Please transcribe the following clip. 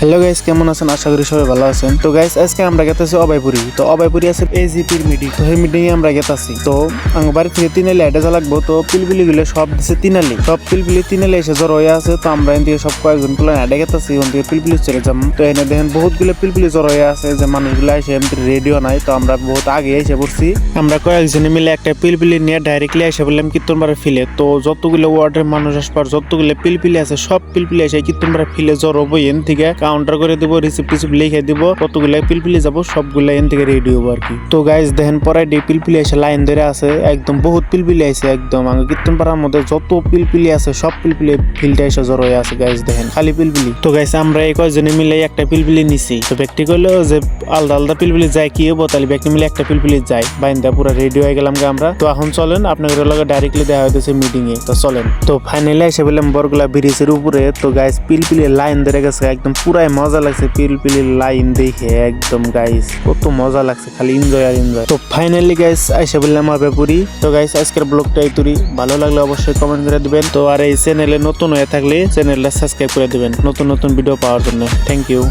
Hello guys, কেমন আছেন? আশা করি সবাই ভালো আছেন। তো গাইস, আজকে আমরা গেতেছি অবাইপুরি। তো অবাইপুরি আছে এজিপির মিটিং। তো এই মিটিং এ আমরা গেতাছি। তো আমার বাড়ি থেকে তিনালি আইডা যা লাগবো। তো পিলপিলি গুলো সব দিছে তিনালি, সব পিলপিলি তিনালি এসে জ্বর হয়ে আছে। তো আমরা এন থেকে সব কয়েকজন প্লান আইডা গেতাছি, ওন থেকে পিলপিলি চলে যাম। তো এনে দেখেন বহুত গুলো পিলপিলি জ্বর হয়ে আছে, যে মানুষগুলো এসে এমনি রেডিও নাই। তো আমরা বহুত আগে এসে পড়ছি। আমরা কয়েকজনে মিলে একটা পিলপিলি নিয়ে ডাইরেক্টলি এসে বললাম কীর্তনপাড়া ফিলে। তো যতগুলো ওয়ার্ডের মানুষ আসবার যতগুলো পিলপিলি আছে সব পিলপিলি এসে কীর্তনপাড়া ফিলে জ্বর হবো। এন থেকে কাউন্টার করে দিব, রিসিপ্ট লিখে দিব, কতগুলো পিলপিলি যাবো সবগুলো এন থেকে রেডি হবো আর কি। তো গাইজ দেখেন পরে পিলপিলি এসে লাইন ধরে আছে, একদম বহুত পিলপিলি আছে। একদম আগে কীর্তনপাড়ার মধ্যে যত পিলপিলি আছে সব পিলপিলি ফিল্ডে এসে জড়ো হয়ে আছে। গাইজ দেখেন খালি পিলপিলি। তো গাইজ আমরা এই কয়েকজনে মিলে একটা পিলপিলি নিছি। তো ব্যক্তি করলো যে আলাদা আলাদা পিলপিলি যায় কি হবো, তাহলে ব্যক্তি মিলে একটা পিলপিলি যায়। বাইন্দা পুরো রেডি হয়ে গেলাম আমরা। তো এখন চলেন আপনাদের লগে ডাইরেক্টলি দেখা হইতেছে মিটিং এ। তো চলেন। তো ফাইনালি এসে বললাম বরগুলা ব্রিজের উপরে। তো গাইজ পিলপিলি লাইন ধরে গেছে, একদম পুরাই মজা লাগছে। পিলপিলির লাইন দেখে একদম গাইস কত মজা লাগছে, খালি এনজয় আর এনজয়। তো ফাইনালি গাইস আইসা বললাম অবাইপুরি। তো গাইস আজকের ব্লগটা এই তুরি, ভালো লাগলে অবশ্যই কমেন্ট করে দিবেন। তো আর এই চ্যানেলে নতুন হয়ে থাকলে চ্যানেলটা সাবস্ক্রাইব করে দিবেন নতুন নতুন ভিডিও পাওয়ার জন্য। Thank you.